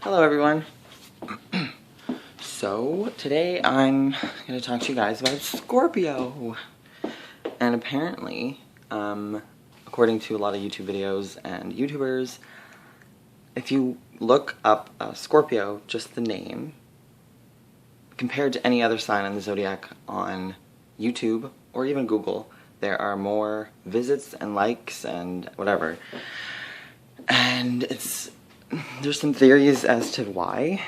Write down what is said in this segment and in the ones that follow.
Hello everyone. So today I'm going to talk to you guys about Scorpio. And apparently, according to a lot of YouTube videos and YouTubers, if you look up Scorpio, just the name, compared to any other sign in the zodiac on YouTube or even Google, there are more visits and likes and whatever. And there's some theories as to why.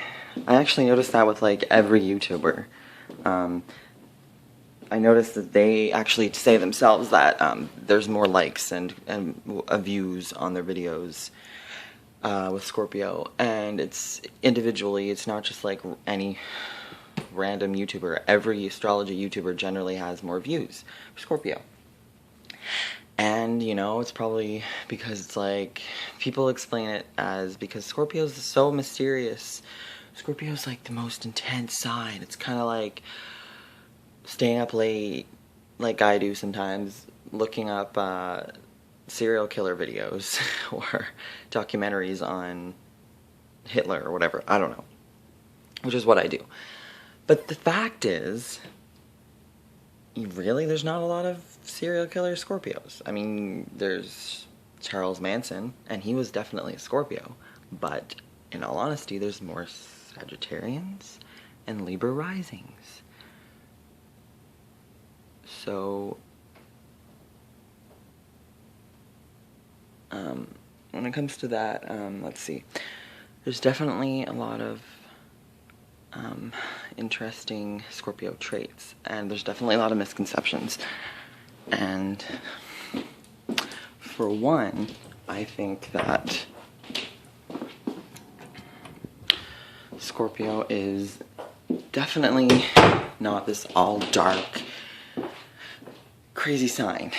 I actually noticed that with like every YouTuber. I noticed that they actually say themselves that there's more likes and views on their videos with Scorpio, and it's individually. It's not just like any random YouTuber. Every astrology YouTuber generally has more views for Scorpio. And, you know, it's probably because it's like, people explain it as because Scorpio's so mysterious. Scorpio's like the most intense sign. It's kind of like staying up late, like I do sometimes, looking up serial killer videos or documentaries on Hitler or whatever. I don't know. Which is what I do. But the fact is, really, there's not a lot of serial killer Scorpios. I mean, there's Charles Manson, and he was definitely a Scorpio. But, in all honesty, there's more Sagittarians and Libra risings. So, when it comes to that, let's see. There's definitely a lot of interesting Scorpio traits, and there's definitely a lot of misconceptions. And for one, I think that Scorpio is definitely not this all dark, crazy sign.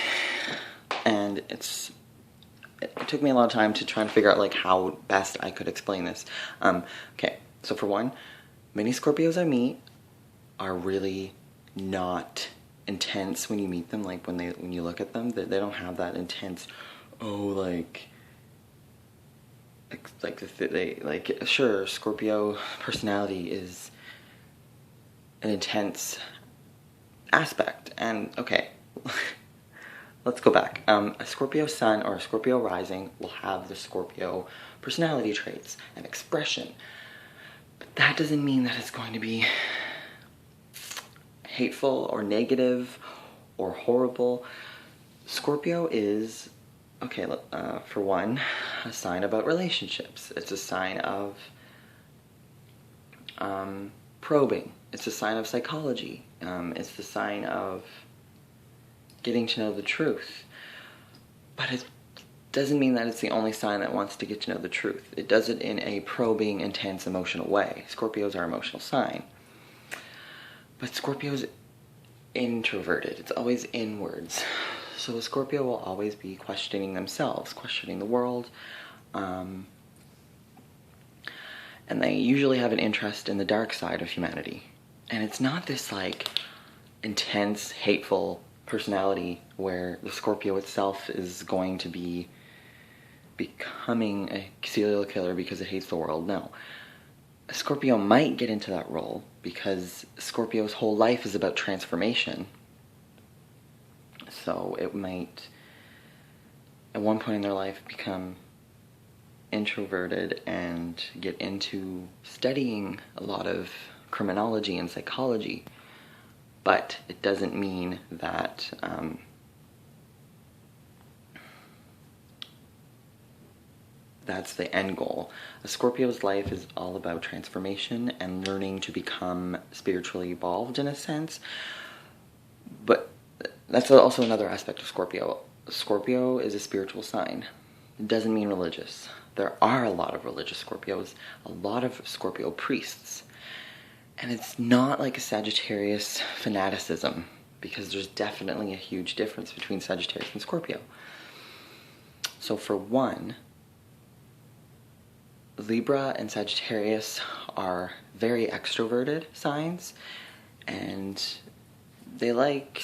And it took me a lot of time to try and figure out like how best I could explain this. Okay, so for one, many Scorpios I meet are really not intense when you meet them. Like when you look at them, they don't have that intense, sure, Scorpio personality is an intense aspect. And okay, let's go back. A Scorpio sun or a Scorpio rising will have the Scorpio personality traits and expression. But that doesn't mean that it's going to be hateful or negative or horrible. Scorpio is, okay, for one, a sign about relationships. It's a sign of probing. It's a sign of psychology. It's the sign of getting to know the truth. But it doesn't mean that it's the only sign that wants to get to know the truth. It does it in a probing, intense, emotional way. Scorpios are an emotional sign. But Scorpio's introverted. It's always inwards. So a Scorpio will always be questioning themselves, questioning the world. And they usually have an interest in the dark side of humanity. And it's not this like intense, hateful personality where the Scorpio itself is going to be becoming a serial killer because it hates the world. No. A Scorpio might get into that role because Scorpio's whole life is about transformation. So it might, at one point in their life, become introverted and get into studying a lot of criminology and psychology. But it doesn't mean that that's the end goal. A Scorpio's life is all about transformation and learning to become spiritually evolved in a sense. But that's also another aspect of Scorpio. Scorpio is a spiritual sign. It doesn't mean religious. There are a lot of religious Scorpios, a lot of Scorpio priests. And it's not like a Sagittarius fanaticism, because there's definitely a huge difference between Sagittarius and Scorpio. So for one, Libra and Sagittarius are very extroverted signs, and they like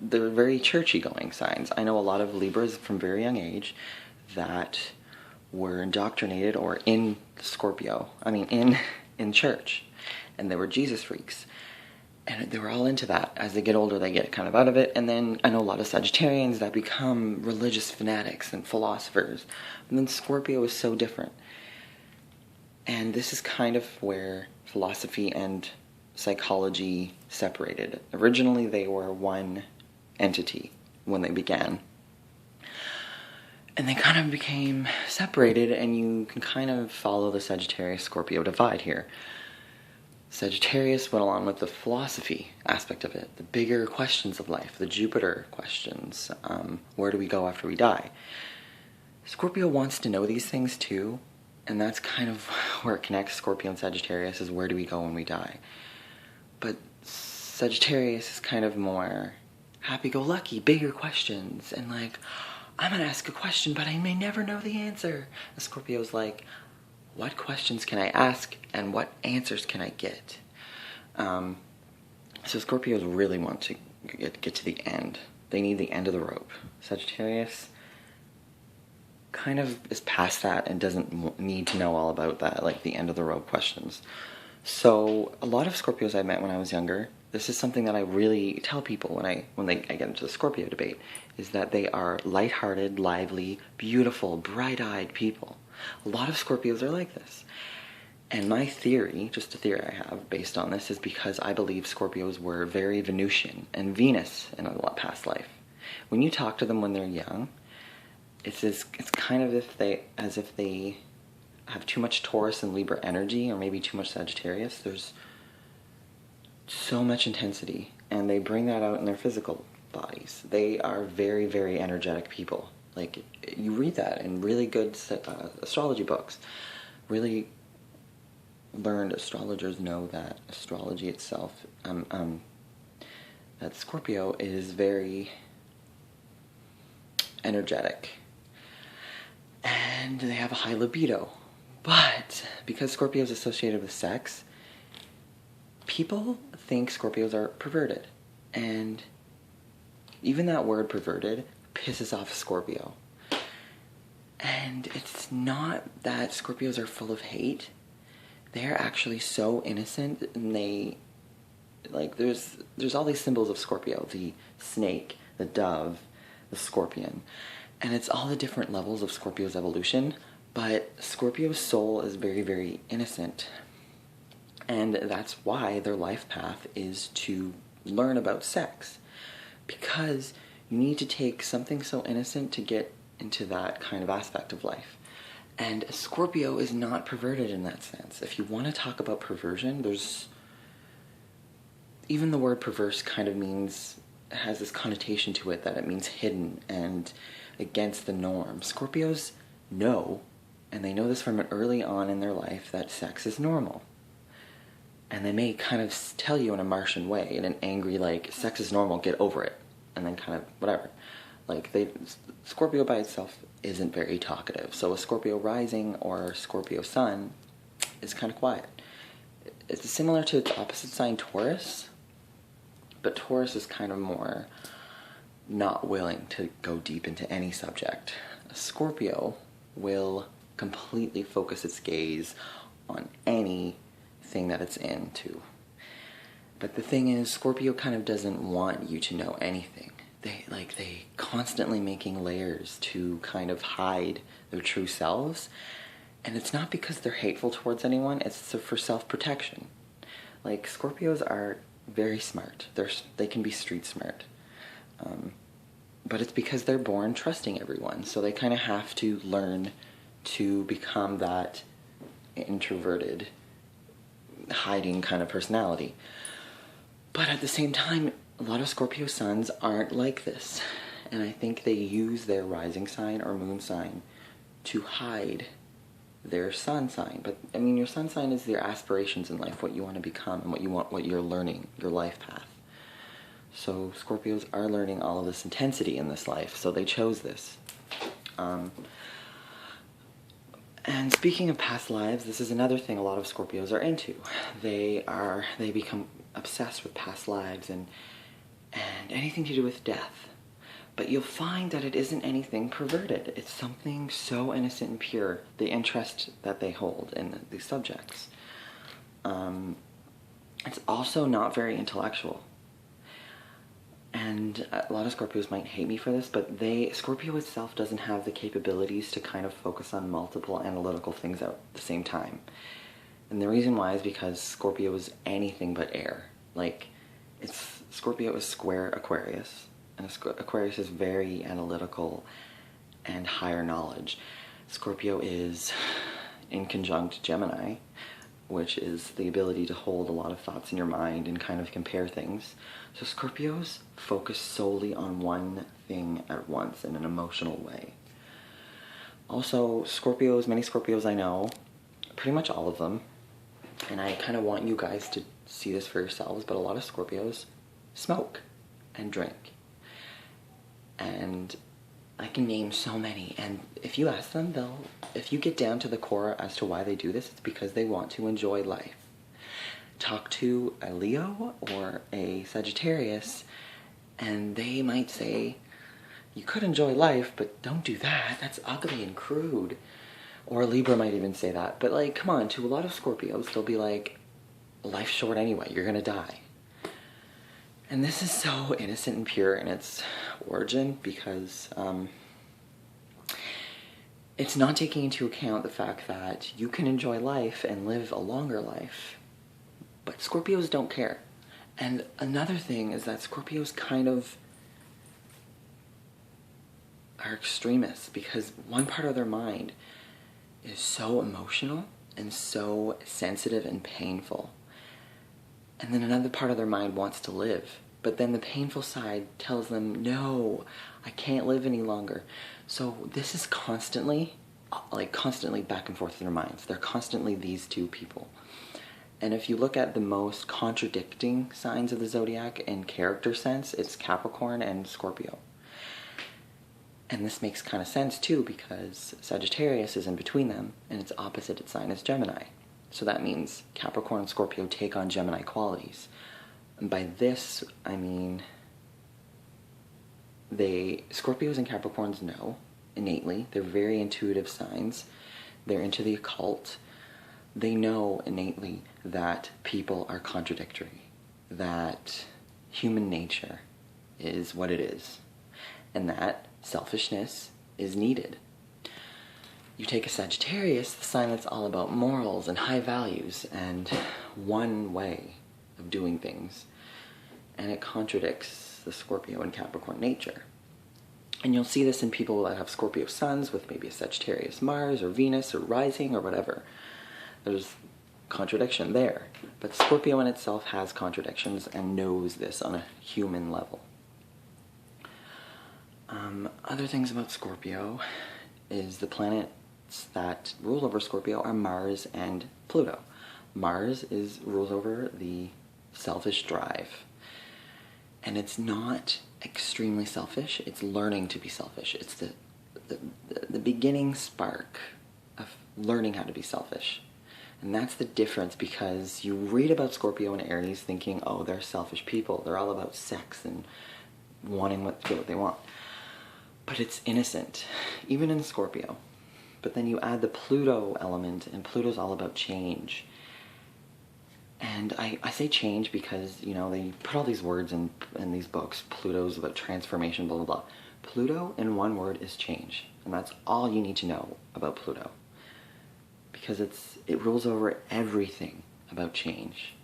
they're very churchy going signs. I know a lot of Libras from very young age that were indoctrinated or in church, and they were Jesus freaks. And they were all into that. As they get older, they get kind of out of it. And then I know a lot of Sagittarians that become religious fanatics and philosophers. And then Scorpio is so different. And this is kind of where philosophy and psychology separated. Originally, they were one entity when they began. And they kind of became separated, and you can kind of follow the Sagittarius-Scorpio divide here. Sagittarius went along with the philosophy aspect of it, the bigger questions of life, the Jupiter questions. Where do we go after we die? Scorpio wants to know these things too, and that's kind of where it connects Scorpio and Sagittarius, is where do we go when we die? But Sagittarius is kind of more happy-go-lucky, bigger questions, and like, I'm gonna ask a question, but I may never know the answer. And Scorpio's like, what questions can I ask and what answers can I get? So Scorpios really want to get to the end. They need the end of the rope. Sagittarius kind of is past that and doesn't need to know all about that, like the end of the rope questions. So a lot of Scorpios I met when I was younger, this is something that I really tell people when I get into the Scorpio debate, is that they are lighthearted, lively, beautiful, bright-eyed people. A lot of Scorpios are like this. And my theory, just a theory I have based on this, is because I believe Scorpios were very Venusian and Venus in a past life. When you talk to them when they're young, it's kind of as if they have too much Taurus and Libra energy, or maybe too much Sagittarius. There's so much intensity, and they bring that out in their physical bodies. They are very, very energetic people. Like, you read that in really good astrology books. Really learned astrologers know that astrology itself, that Scorpio is very energetic. And they have a high libido. But because Scorpio is associated with sex, people think Scorpios are perverted. And even that word perverted pisses off Scorpio. And it's not that Scorpios are full of hate. They're actually so innocent, and there's all these symbols of Scorpio, the snake, the dove, the scorpion. And it's all the different levels of Scorpio's evolution, but Scorpio's soul is very, very innocent. And that's why their life path is to learn about sex. Because you need to take something so innocent to get into that kind of aspect of life. And Scorpio is not perverted in that sense. If you want to talk about perversion, even the word perverse kind of has this connotation to it that it means hidden and against the norm. Scorpios know, and they know this from early on in their life, that sex is normal. And they may kind of tell you in a Martian way, in an angry, like, sex is normal, get over it. And then kind of, whatever. Like, Scorpio by itself isn't very talkative. So a Scorpio rising or Scorpio sun is kind of quiet. It's similar to its opposite sign, Taurus. But Taurus is kind of more not willing to go deep into any subject. A Scorpio will completely focus its gaze on anything that it's into. But the thing is, Scorpio kind of doesn't want you to know anything. They constantly making layers to kind of hide their true selves. And it's not because they're hateful towards anyone, it's for self-protection. Like, Scorpios are very smart. They can be street smart. But it's because they're born trusting everyone. So they kind of have to learn to become that introverted, hiding kind of personality. But at the same time, a lot of Scorpio suns aren't like this. And I think they use their rising sign or moon sign to hide their sun sign. But, I mean, your sun sign is your aspirations in life, what you want to become and what you're learning, your life path. So Scorpios are learning all of this intensity in this life, so they chose this. And speaking of past lives, this is another thing a lot of Scorpios are into. They become obsessed with past lives and anything to do with death. But you'll find that it isn't anything perverted. It's something so innocent and pure, the interest that they hold in these subjects. It's also not very intellectual. And a lot of Scorpios might hate me for this, but Scorpio itself doesn't have the capabilities to kind of focus on multiple analytical things at the same time. And the reason why is because Scorpio is anything but air. Like, Scorpio is square Aquarius, and Aquarius is very analytical and higher knowledge. Scorpio is in conjunct Gemini, which is the ability to hold a lot of thoughts in your mind and kind of compare things. So Scorpios focus solely on one thing at once in an emotional way. Also, many Scorpios I know, pretty much all of them, and I kind of want you guys to see this for yourselves, but a lot of Scorpios smoke and drink. And I can name so many, and if you ask them, if you get down to the core as to why they do this, it's because they want to enjoy life. Talk to a Leo or a Sagittarius, and they might say, you could enjoy life, but don't do that. That's ugly and crude. Or a Libra might even say that. But like, come on, to a lot of Scorpios, they'll be like, life's short anyway, you're gonna die. And this is so innocent and pure in its origin because it's not taking into account the fact that you can enjoy life and live a longer life. But Scorpios don't care. And another thing is that Scorpios kind of are extremists because one part of their mind is so emotional and so sensitive and painful. And then another part of their mind wants to live. But then the painful side tells them, no, I can't live any longer. So this is constantly back and forth in their minds. They're constantly these two people. And if you look at the most contradicting signs of the zodiac in character sense, it's Capricorn and Scorpio. And this makes kind of sense too because Sagittarius is in between them and its opposite sign is Gemini. So that means Capricorn and Scorpio take on Gemini qualities. And by this, I mean Scorpios and Capricorns know innately. They're very intuitive signs. They're into the occult. They know innately that people are contradictory, that human nature is what it is, and that selfishness is needed. You take a Sagittarius, the sign that's all about morals and high values and one way of doing things, and it contradicts the Scorpio and Capricorn nature. And you'll see this in people that have Scorpio suns with maybe a Sagittarius Mars or Venus or rising or whatever. There's contradiction there. But Scorpio in itself has contradictions and knows this on a human level. Other things about Scorpio is the planets that rule over Scorpio are Mars and Pluto. Mars rules over the selfish drive. And it's not extremely selfish, it's learning to be selfish. It's the beginning spark of learning how to be selfish. And that's the difference, because you read about Scorpio and Aries thinking, oh, they're selfish people. They're all about sex and wanting to get what they want. But it's innocent, even in Scorpio. But then you add the Pluto element, and Pluto's all about change. And I say change because, you know, they put all these words in these books. Pluto's about transformation, blah, blah, blah. Pluto, in one word, is change. And that's all you need to know about Pluto. Because it rules over everything about change.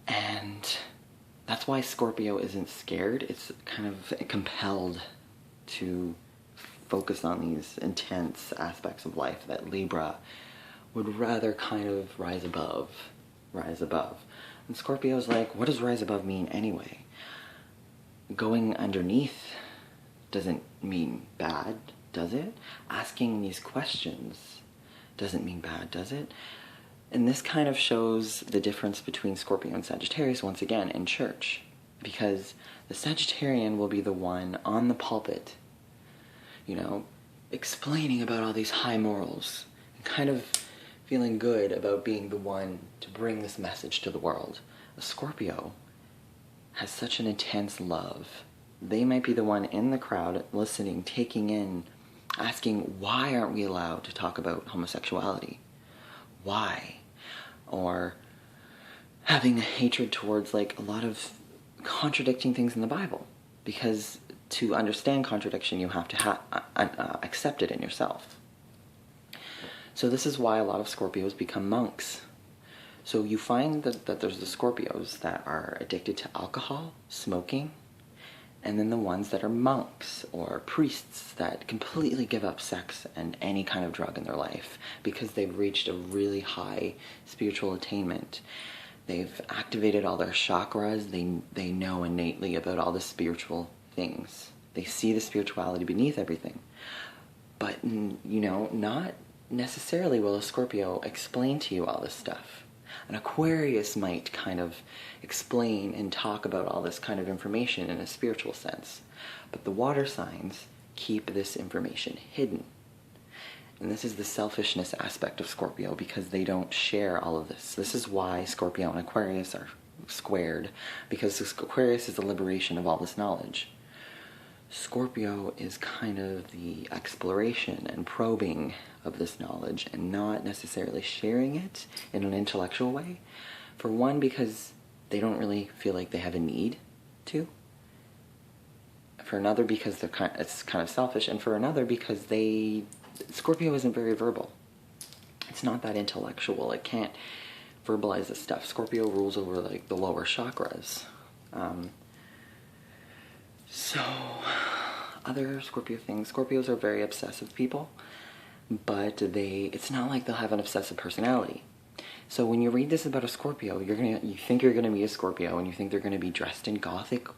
And that's why Scorpio isn't scared. It's kind of compelled to focus on these intense aspects of life that Libra would rather kind of rise above. And Scorpio's like, what does rise above mean anyway? Going underneath doesn't mean bad, does it? Asking these questions doesn't mean bad, does it? And this kind of shows the difference between Scorpio and Sagittarius once again in church. Because the Sagittarian will be the one on the pulpit, you know, explaining about all these high morals, and kind of feeling good about being the one to bring this message to the world. A Scorpio has such an intense love They might be the one in the crowd listening, taking in, asking, why aren't we allowed to talk about homosexuality? Why? Or having the hatred towards like a lot of contradicting things in the Bible. Because to understand contradiction, you have to accept it in yourself. So this is why a lot of Scorpios become monks. So you find that there's the Scorpios that are addicted to alcohol, smoking, and then the ones that are monks or priests that completely give up sex and any kind of drug in their life because they've reached a really high spiritual attainment. They've activated all their chakras. They know innately about all the spiritual things. They see the spirituality beneath everything. But, not necessarily will a Scorpio explain to you all this stuff. An Aquarius might kind of explain and talk about all this kind of information in a spiritual sense. But the water signs keep this information hidden. And this is the selfishness aspect of Scorpio, because they don't share all of this. This is why Scorpio and Aquarius are squared, because Aquarius is the liberation of all this knowledge. Scorpio is kind of the exploration and probing of this knowledge and not necessarily sharing it in an intellectual way. For one, because they don't really feel like they have a need to. For another, because it's kind of selfish. And for another, because Scorpio isn't very verbal. It's not that intellectual. It can't verbalize this stuff. Scorpio rules over like the lower chakras. So, other Scorpio things. Scorpios are very obsessive people, but it's not like they'll have an obsessive personality. So when you read this about a Scorpio, you think you're gonna be a Scorpio, and you think they're gonna be dressed in gothic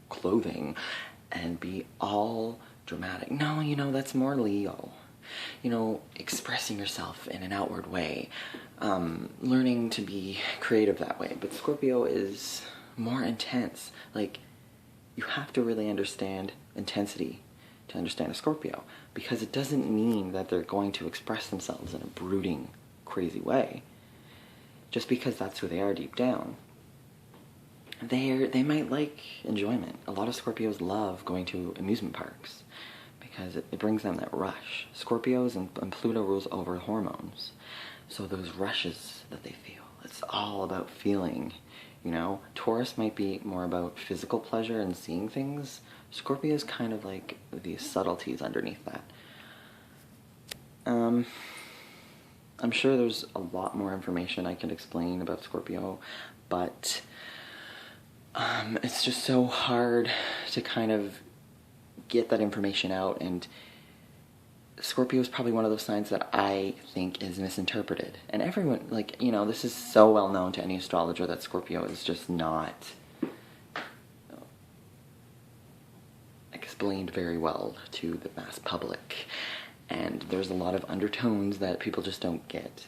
clothing and be all dramatic. No, that's more Leo. Expressing yourself in an outward way, learning to be creative that way. But Scorpio is more intense. Like, you have to really understand intensity to understand a Scorpio, because it doesn't mean that they're going to express themselves in a brooding, crazy way. Just because that's who they are deep down. They might like enjoyment. A lot of Scorpios love going to amusement parks because it brings them that rush. Scorpios and Pluto rules over hormones. So those rushes that they feel, it's all about feeling. Taurus might be more about physical pleasure and seeing things. Scorpio is kind of like the subtleties underneath that. I'm sure there's a lot more information I can explain about Scorpio, but it's just so hard to kind of get that information out, and Scorpio is probably one of those signs that I think is misinterpreted. And everyone, this is so well known to any astrologer that Scorpio is just not explained very well to the mass public. And there's a lot of undertones that people just don't get.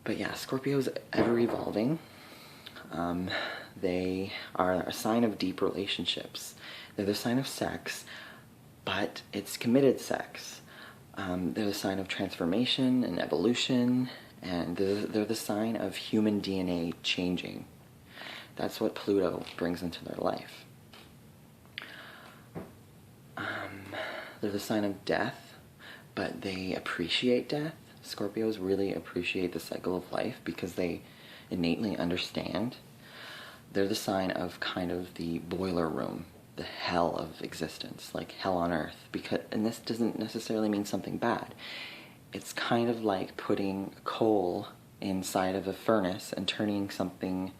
But yeah, Scorpio's ever evolving. They are a sign of deep relationships. They're the sign of sex, but it's committed sex. They're the sign of transformation and evolution, and they're the sign of human DNA changing. That's what Pluto brings into their life. They're the sign of death, but they appreciate death. Scorpios really appreciate the cycle of life because they innately understand. They're the sign of kind of the boiler room, the hell of existence, like hell on earth. And this doesn't necessarily mean something bad. It's kind of like putting coal inside of a furnace and turning something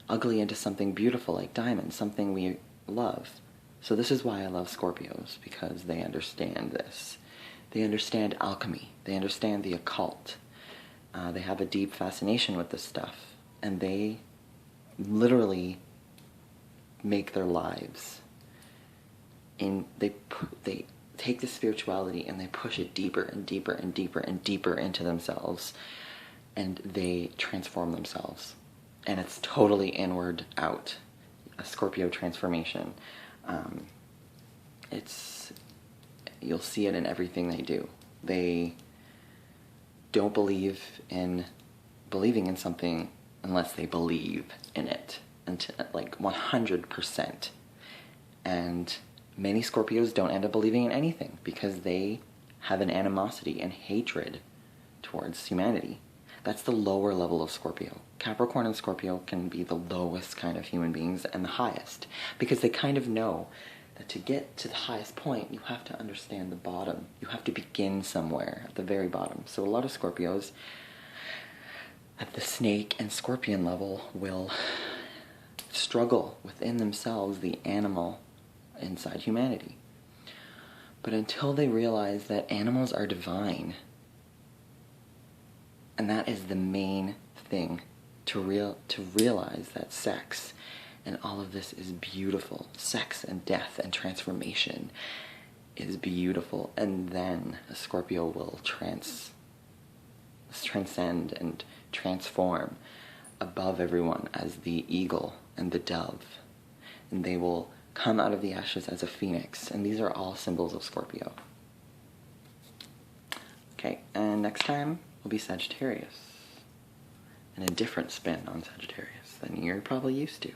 ugly into something beautiful, like diamonds, something we love. So this is why I love Scorpios, because they understand this. They understand alchemy. They understand the occult. They have a deep fascination with this stuff. And they literally make their lives. They take the spirituality and they push it deeper and deeper and deeper and deeper into themselves. And they transform themselves. And it's totally inward out. A Scorpio transformation. You'll see it in everything they do. They don't believe in believing in something unless they believe in it, like 100%. And many Scorpios don't end up believing in anything because they have an animosity and hatred towards humanity. That's the lower level of Scorpio. Capricorn and Scorpio can be the lowest kind of human beings and the highest, because they kind of know that to get to the highest point, you have to understand the bottom. You have to begin somewhere at the very bottom. So a lot of Scorpios at the snake and scorpion level will struggle within themselves the animal inside humanity. But until they realize that animals are divine, and that is the main thing, to realize that sex and all of this is beautiful. Sex and death and transformation is beautiful. And then a Scorpio will transcend and transform above everyone as the eagle and the dove. And they will come out of the ashes as a phoenix. And these are all symbols of Scorpio. Okay, and next time will be Sagittarius. And a different spin on Sagittarius than you're probably used to.